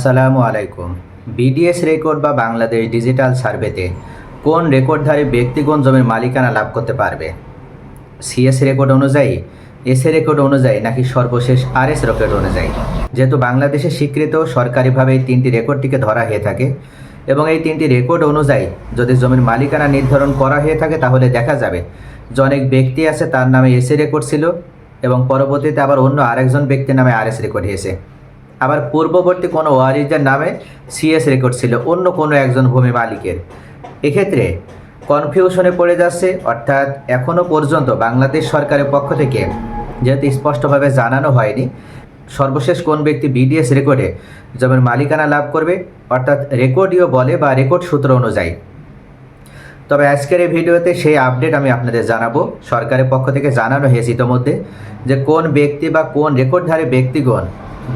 আসসালামু আলাইকুম। BDS record বা বাংলাদেশ ডিজিটাল সার্ভেতে কোন রেকর্ডধারী ব্যক্তিগণ জমির মালিকানা লাভ করতে পারবে? সিএস রেকর্ড অনুযায়ী, এসএ রেকর্ড অনুযায়ী নাকি সর্বশেষ আরএস রেকর্ড অনুযায়ী? যেহেতু বাংলাদেশে স্বীকৃত সরকারিভাবে এই তিনটি রেকর্ডটিকে ধরা হয়ে থাকে এবং এই তিনটি রেকর্ড অনুযায়ী যদি জমির মালিকানা নির্ধারণ করা হয়ে থাকে তাহলে দেখা যাবে যে অনেক ব্যক্তি আছে তার নামে এসএ রেকর্ড ছিল এবং পরবর্তীতে আবার অন্য আরেকজন ব্যক্তির নামে আরএস রেকর্ড হয়েছে। আবার পূর্ববর্তী কোনো ওয়ারিসদের নামে সিএস রেকর্ড ছিল অন্য কোনো একজন ভূমি মালিকের। এক্ষেত্রে কনফিউশনে পড়ে যাচ্ছে, অর্থাৎ এখনও পর্যন্ত বাংলাদেশ সরকারের পক্ষ থেকে যেহেতু স্পষ্টভাবে জানানো হয়নি সর্বশেষ কোন ব্যক্তি বিডিএস রেকর্ডে জমির মালিকানা লাভ করবে, অর্থাৎ রেকর্ডীয় বলে বা রেকর্ড সূত্র অনুযায়ী। তবে আজকের এই ভিডিওতে সেই আপডেট আমি আপনাদের জানাবো। সরকারের পক্ষ থেকে জানানো হয়েছে ইতোমধ্যে যে কোন ব্যক্তি বা কোন রেকর্ডধারী ব্যক্তিগণ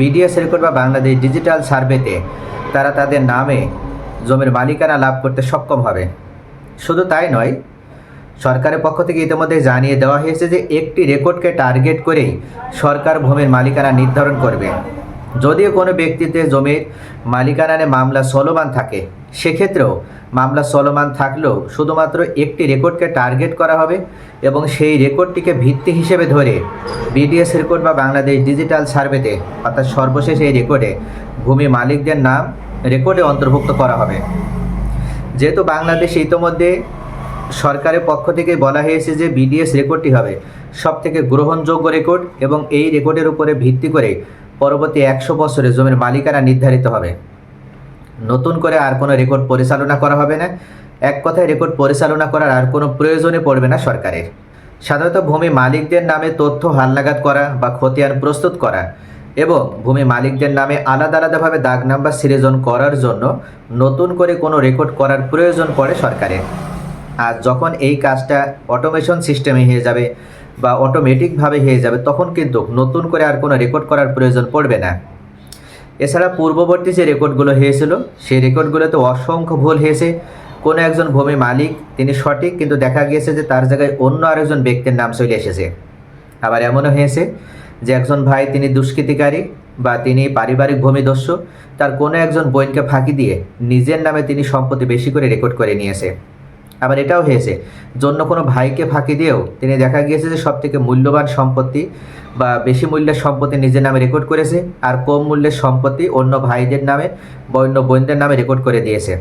বিডিএস রেকর্ড বা বাংলাদেশ ডিজিটাল সার্ভেতে তারা তাদের নামে জমির মালিকানা লাভ করতে সক্ষম হবে। শুধু তাই নয়, সরকারের পক্ষ থেকে ইতিমধ্যে জানিয়ে দেওয়া হয়েছে যে একটি রেকর্ডকে টার্গেট করেই সরকার ভূমির মালিকানা নির্ধারণ করবে। যদিও কোনো ব্যক্তিতে জমির মালিকানা নিয়ে মামলা চলমান থাকে, সেক্ষেত্রেও মামলা চলমান থাকলেও শুধুমাত্র একটি রেকর্ডকে টার্গেট করা হবে এবং সেই রেকর্ডটিকে ভিত্তি হিসেবে ধরে বিডিএস রেকর্ড বা বাংলাদেশ ডিজিটাল সার্ভেতে অর্থাৎ সর্বশেষ এই রেকর্ডে ভূমি মালিকদের নাম রেকর্ডে অন্তর্ভুক্ত করা হবে। যেহেতু বাংলাদেশে ইতোমধ্যে সরকারের পক্ষ থেকে বলা হয়েছে যে বিডিএস রেকর্ডটি হবে সবথেকে গ্রহণযোগ্য রেকর্ড এবং এই রেকর্ডের উপরে ভিত্তি করে পরবর্তী 100 বছরে জমির মালিকানা নির্ধারিত হবে। নতুন করে আর কোনো রেকর্ড পরিচালনা করা হবে না। এক কথায় রেকর্ড পরিচালনা করার আর কোনো প্রয়োজনে পড়বে না সরকারের। সাধারণত ভূমি মালিকদের নামে তথ্য হালনাগাদ করা বা খতিয়ান প্রস্তুত করা এবং ভূমি মালিকদের নামে আলাদা আলাদাভাবে দাগ নাম্বার সৃজন করার জন্য নতুন করে কোনো রেকর্ড করার প্রয়োজন পড়ে সরকারের। আর যখন এই কাজটা অটোমেশন সিস্টেমে হয়ে যাবে বা অটোমেটিকভাবে হয়ে যাবে তখন কিন্তু নতুন করে আর কোনো রেকর্ড করার প্রয়োজন পড়বে না। এছাড়া পূর্ববর্তী যে রেকর্ডগুলো হয়েছিল সেই রেকর্ডগুলোতে অসংখ্য ভুল হয়েছে। কোনো একজন ভূমি মালিক তিনি সঠিক, কিন্তু দেখা গিয়েছে যে তার জায়গায় অন্য আরেকজন ব্যক্তির নাম চলে এসেছে। আবার এমনও হয়েছে যে একজন ভাই তিনি দুষ্কৃতিকারী বা তিনি পারিবারিক ভূমিদস্যু, তার কোনো একজন বোনকে ফাঁকি দিয়ে নিজের নামে তিনি সম্পত্তি বেশি করে রেকর্ড করে নিয়েছে। আবার এটাও হয়েছে অন্য কোনো ভাইকে ফাঁকি দিয়েও তিনি দেখা গিয়েছে যে সবথেকে মূল্যবান সম্পত্তি বা বেশি মূল্যের সম্পত্তি নিজের নামে রেকর্ড করেছে আর কম মূল্যের সম্পত্তি অন্য ভাইদের নামে বা অন্য বোনদের নামে রেকর্ড করে দিয়েছে।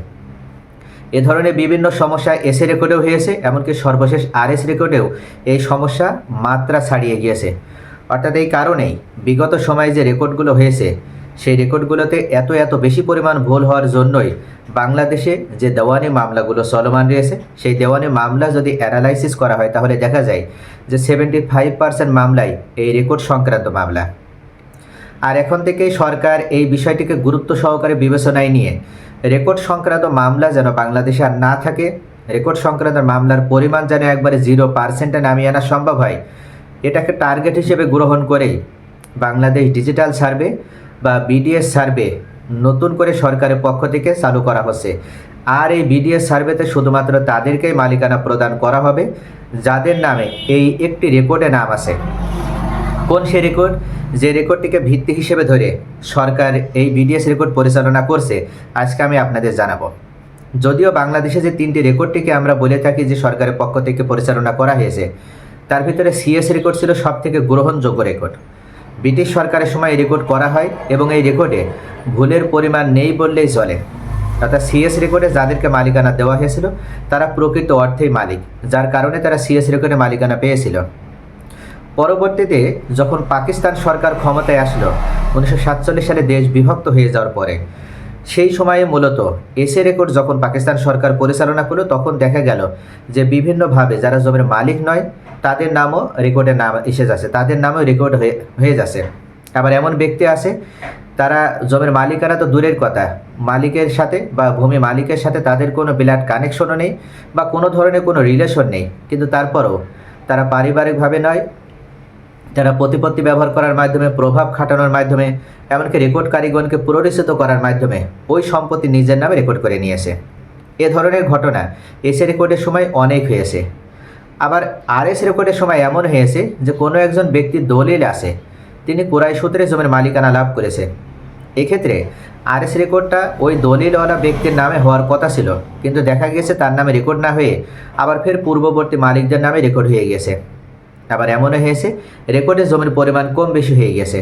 এ ধরনের বিভিন্ন সমস্যা এসএ রেকর্ডেও হয়েছে, এমনকি সর্বশেষ আরএস রেকর্ডেও এই সমস্যা মাত্রা ছাড়িয়ে গিয়েছে। অর্থাৎ এই কারণেই বিগত সময়ে যে রেকর্ডগুলো হয়েছে সেই রেকর্ডগুলোতে এত বেশি পরিমাণ ভুল হওয়ার জন্যই বাংলাদেশে যে দেওয়ানি মামলাগুলো চলমান রয়েছে সেই দেওয়ানি মামলা যদি অ্যানালাইসিস করা হয় তাহলে দেখা যায় যে 75% মামলাই এই রেকর্ড সংক্রান্ত মামলা। আর এখন থেকেই সরকার এই বিষয়টিকে গুরুত্ব সহকারে বিবেচনায় নিয়ে রেকর্ড সংক্রান্ত মামলা যেন বাংলাদেশে আর না থাকে, রেকর্ড সংক্রান্ত মামলার পরিমাণ যেন একবারে 0%-এ নামিয়ে আনা সম্ভব হয়, এটাকে টার্গেট হিসেবে গ্রহণ করেই বাংলাদেশ ডিজিটাল সার্ভে বা বিডিএস সার্ভে নতুন করে সরকারের পক্ষ থেকে চালু করা হচ্ছে। আর এই বিডিএস সার্ভেতে শুধুমাত্র তাদেরকেই মালিকানা প্রদান করা হবে যাদের নামে এই একটি রেকর্ডে নাম আছে। কোন সে রেকর্ড? যে রেকর্ডটিকে ভিত্তি হিসেবে ধরে সরকার এই বিডিএস রেকর্ড পরিচালনা করছে আজকে আমি আপনাদের জানাবো। যদিও বাংলাদেশে যে তিনটি রেকর্ডটিকে আমরা বলে থাকি যে সরকারের পক্ষ থেকে পরিচালনা করা হয়েছে তার ভিতরে সিএস রেকর্ড ছিল সবথেকে গ্রহণযোগ্য রেকর্ড। ব্রিটিশ সরকারের সময় এই রেকর্ড করা হয় এবং এই রেকর্ডে ভুলের পরিমাণ নেই বললেই চলে। অর্থাৎ সিএস রেকর্ডে যাদেরকে মালিকানা দেওয়া হয়েছিল তারা প্রকৃত অর্থেই মালিক, যার কারণে তারা সিএস রেকর্ডে মালিকানা পেয়েছিল। পরবর্তীতে যখন পাকিস্তান সরকার ক্ষমতায় আসলো 1947 সালে দেশ বিভক্ত হয়ে যাওয়ার পরে, সেই সময়ে মূলত এসএ রেকর্ড যখন পাকিস্তান সরকার পরিচালনা করলো তখন দেখা গেল যে বিভিন্নভাবে যারা জমির মালিক নয় তাদের নামও রেকর্ডে নাম এসে যাচ্ছে, তাদের নামও রেকর্ড হয়ে যাচ্ছে। আবার এমন ব্যক্তি আছে তারা জমির মালিকানা তো দূরের কথা, মালিকের সাথে বা ভূমি মালিকের সাথে তাদের কোনো ব্লাড কানেকশনও নেই বা কোনো ধরনের কোনো রিলেশন নেই, কিন্তু তারপরও তারা পারিবারিকভাবে নয়, তারা প্রতিপত্তি ব্যবহার করার মাধ্যমে, প্রভাব খাটানোর মাধ্যমে, এমনকি রেকর্ড কারিগণকে পুনরুচ্চিত করার মাধ্যমে ওই সম্পত্তি নিজের নামে রেকর্ড করে নিয়েছে। এ ধরনের ঘটনা এসএ রেকর্ডের সময় অনেক হয়েছে। আবার আরএস রেকর্ডের সময় এমন হয়েছে যে কোনো একজন ব্যক্তির দলিল আছে, তিনি কোরাই সূত্রে জমির মালিকানা লাভ করেছে, এক্ষেত্রে আরএস রেকর্ডটা ওই দলিলওয়ালা ব্যক্তির নামে হওয়ার কথা ছিল, কিন্তু দেখা গেছে তার নামে রেকর্ড না হয়ে আবার ফের পূর্ববর্তী মালিকদের নামে রেকর্ড হয়ে গেছে। আবার এমনও হয়েছে রেকর্ডে জমির পরিমাণ কম বেশি হয়ে গেছে।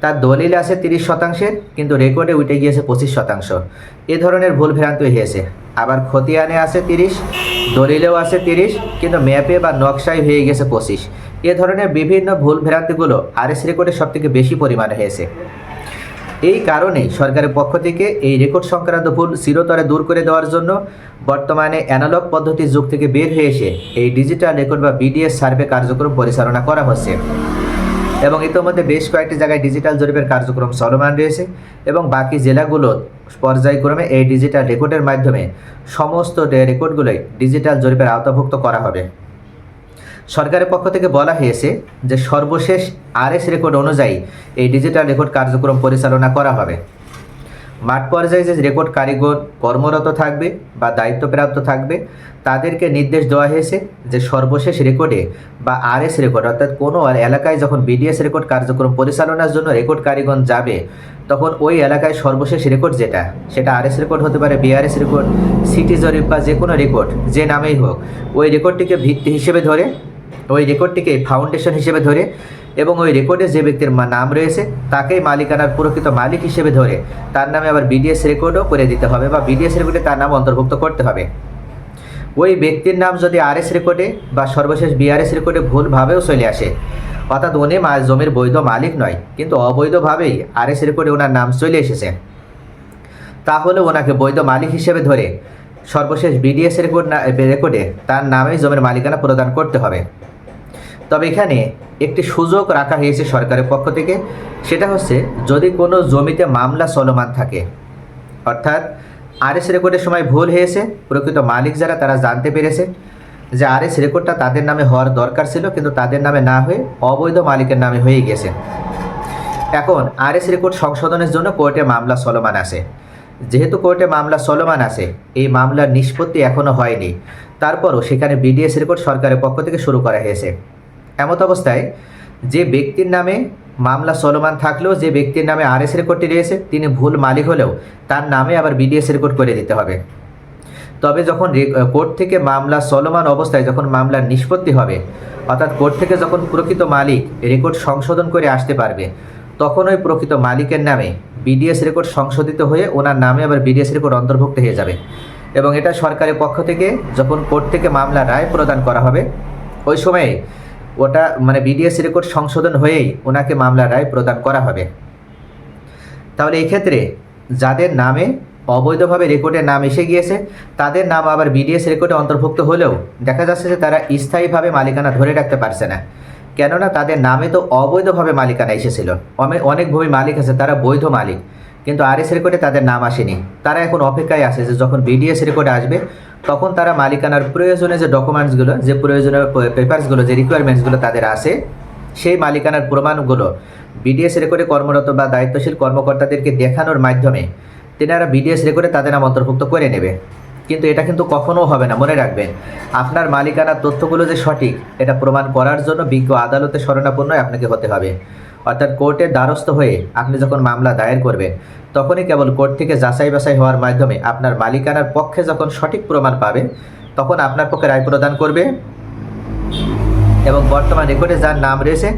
তার দলিল আছে 30%, কিন্তু রেকর্ডে উঠে গিয়েছে 25%। এ ধরনের ভুল ভ্রান্তি হয়েছে। আবার খতিয়ানে আছে 30, দলিলেও আছে 30, কিন্তু ম্যাপে বা নকশায় হয়ে গেছে 25। এ ধরনের বিভিন্ন ভুল ভ্রান্তিগুলো আরএস রেকর্ডে সবথেকে বেশি পরিমাণে হয়েছে। এই কারণেই সরকারের পক্ষ থেকে এই রেকর্ড সংক্রান্ত ভুল চিরতরে দূর করে দেওয়ার জন্য বর্তমানে অ্যানালগ পদ্ধতির যুগ থেকে বের হয়ে এসে এই ডিজিটাল রেকর্ড বা বিডিএস সার্ভে কার্যক্রম পরিচালনা করা হচ্ছে এবং ইতিমধ্যে বেশ কয়েকটি জায়গায় ডিজিটাল জরিপের কার্যক্রম চলমান রয়েছে এবং বাকি জেলাগুলো পর্যায়ক্রমে এই ডিজিটাল রেকর্ডের মাধ্যমে সমস্ত রেকর্ডগুলোই ডিজিটাল জরিপের আওতাভুক্ত করা হবে। সরকারের পক্ষ থেকে বলা হয়েছে যে সর্বশেষ আরএস রেকর্ড অনুযায়ী এই ডিজিটাল রেকর্ড কার্যক্রম পরিচালনা করা হবে। মাঠ পর্যায়ে যে রেকর্ড কারিগর কর্মরত থাকবে বা দায়িত্বপ্রাপ্ত থাকবে তাদেরকে নির্দেশ দেওয়া হয়েছে যে সর্বশেষ রেকর্ডে বা আরএস রেকর্ড অর্থাৎ কোনো এলাকায় যখন বিডিএস রেকর্ড কার্যক্রম পরিচালনার জন্য রেকর্ড কারিগর যাবে তখন ওই এলাকায় সর্বশেষ রেকর্ড যেটা সেটা আরএস রেকর্ড হতে পারে, বিআরএস রেকর্ড, সিটি জরিপ বা যে কোনো রেকর্ড যে নামেই হোক, ওই রেকর্ডটিকে ভিত্তি হিসেবে ধরে, ওই রেকর্ডটিকে ফাউন্ডেশন হিসেবে ধরে এবং ওই রেকর্ডে যে ব্যক্তির নাম রয়েছে তাকেই মালিকানার প্রকৃত মালিক হিসেবে ধরে তার নামে আবার বিডিএস রেকর্ডও করে দিতে হবে বা বিডিএস রেকর্ডে তার নাম অন্তর্ভুক্ত করতে হবে। ওই ব্যক্তির নাম যদি আরএস রেকর্ডে বা সর্বশেষ বিআরএস রেকর্ডে ভুলভাবেও চলে আসে, অর্থাৎ উনি জমির বৈধ মালিক নয় কিন্তু অবৈধভাবেই আরএস রেকর্ডে ওনার নাম চলে এসেছে, তাহলে ওনাকে বৈধ মালিক হিসেবে ধরে সর্বশেষ বিডিএস রেকর্ডে তার নামেই জমির মালিকানা প্রদান করতে হবে। তবে এখানে একটি সুযোগ রাখা হয়েছে সরকারের পক্ষ থেকে, সেটা হচ্ছে যদি কোনো জমিতে মামলা চলমান থাকে, অর্থাৎ আরএস রেকর্ডের সময় ভুল হয়েছে, প্রকৃত মালিক যারা তারা জানতে পেরেছে যে আরএস রেকর্ডটা তাদের নামে হওয়ার দরকার ছিল কিন্তু তাদের নামে না হয়ে অবৈধ মালিকের নামে হয়ে গেছে। এখন আরএস রেকর্ড সংশোধনের জন্য কোর্টে মামলা চলমান আছে। যেহেতু কোর্টে মামলা চলমান আছে, এই মামলার নিষ্পত্তি এখনও হয়নি, তারপরও সেখানে বিডিএস রেকর্ড সরকারের পক্ষ থেকে শুরু করা হয়েছে। এমত অবস্থায় যে ব্যক্তির নামে মামলা চলমান থাকলেও যে ব্যক্তির নামে আরএস রেকর্ডটি রয়েছে তিনি ভুল মালিক হলেও তার নামে আবার বিডিএস রেকর্ড করে দিতে হবে। তবে যখন কোর্ট থেকে মামলা চলমান অবস্থায় যখন মামলার নিষ্পত্তি হবে, অর্থাৎ কোর্ট থেকে যখন প্রকৃত মালিক রেকর্ড সংশোধন করে আসতে পারবে তখন ওই প্রকৃত মালিকের নামে বিডিএস রেকর্ড সংশোধিত হয়ে ওনার নামে আবার বিডিএস রেকর্ড অন্তর্ভুক্ত হয়ে যাবে এবং এটা সরকারের পক্ষ থেকে যখন কোর্ট থেকে মামলা রায় প্রদান করা হবে ওই সময়ে ওটা মানে বিডিএস রেকর্ড সংশোধন হয়েই ওনাকে মামলা রায় প্রদান করা হবে। তাহলে এই ক্ষেত্রে যাদের নামে অবৈধভাবে রেকর্ডের নাম এসে গিয়েছে তাদের নাম আবার বিডিএস রেকর্ডে অন্তর্ভুক্ত হলেও দেখা যাচ্ছে যে তারা স্থায়ীভাবে মালিকানা ধরে রাখতে পারছে না, কেননা তাদের নামে তো অবৈধভাবে মালিকানা এসেছিল। অনেক ভূমি মালিক আছে তারা বৈধ মালিক কিন্তু আরএস রেকর্ডে তাদের নাম আসেনি, তারা এখন অপেক্ষায় আছে যে যখন বিডিএস রেকর্ডে আসবে তখন তারা মালিকানার প্রয়োজনীয় যে ডকুমেন্টসগুলো, যে প্রয়োজনীয় পেপারসগুলো, যে রিকোয়ারমেন্টসগুলো তাদের আছে সেই মালিকানার প্রমাণগুলো বিডিএস রেকর্ডে কর্মরত বা দায়িত্বশীল কর্মকর্তাদেরকে দেখানোর মাধ্যমে তেনারা বিডিএস রেকর্ডে তাদের নাম অন্তর্ভুক্ত করে নেবে। কিন্তু এটা কিন্তু কখনও হবে না, মনে রাখবেন। আপনার মালিকানার তথ্যগুলো যে সঠিক এটা প্রমাণ করার জন্য বিজ্ঞ আদালতে শরণাপন্ন আপনাকে হতে হবে, অর্থাৎ কোর্টের দ্বারস্থ হয়ে আপনি যখন মামলা দায়ের করবেন তখনই কেবল কোর্ট থেকে যাচাই বাছাই হওয়ার মাধ্যমে আপনার মালিকানার পক্ষে যখন সঠিক প্রমাণ পাবে তখন আপনার পক্ষে রায় প্রদান করবে এবং বর্তমান রেকর্ডে যার নাম রয়েছে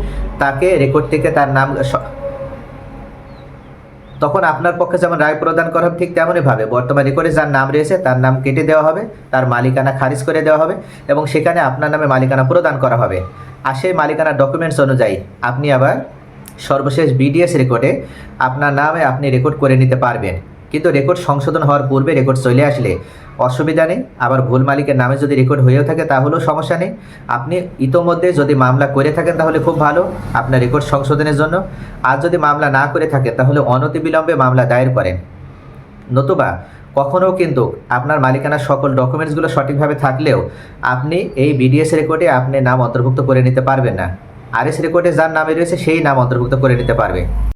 তাকে রেকর্ড থেকে তার নাম তখন আপনার পক্ষে যেমন রায় প্রদান করা হবে ঠিক তেমনইভাবে বর্তমান রেকর্ডে যার নাম রয়েছে তার নাম কেটে দেওয়া হবে, তার মালিকানা খারিজ করে দেওয়া হবে এবং সেখানে আপনার নামে মালিকানা প্রদান করা হবে। আর সেই মালিকানার ডকুমেন্টস অনুযায়ী আপনি আবার সর্বশেষ বিডিএস রেকর্ডে আপনার নামে আপনি রেকর্ড করে নিতে পারবেন। কিন্তু রেকর্ড সংশোধন হওয়ার পূর্বে রেকর্ড চলে আসলে অসুবিধা নেই, আবার ভুল মালিকের নামে যদি রেকর্ড হয়েও থাকে তাহলেও সমস্যা নেই। আপনি ইতোমধ্যে যদি মামলা করে থাকেন তাহলে খুব ভালো আপনার রেকর্ড সংশোধনের জন্য, আর যদি মামলা না করে থাকে তাহলে অনতিবিলম্বে মামলা দায়ের করেন। নতুবা কখনও কিন্তু আপনার মালিকানার সকল ডকুমেন্টসগুলো সঠিকভাবে থাকলেও আপনি এই বিডিএস রেকর্ডে আপনি নাম অন্তর্ভুক্ত করে নিতে পারবেন না, আরএস রেকর্ডে যার নামে রয়েছে সেই নাম অন্তর্ভুক্ত করে নিতে পারবে।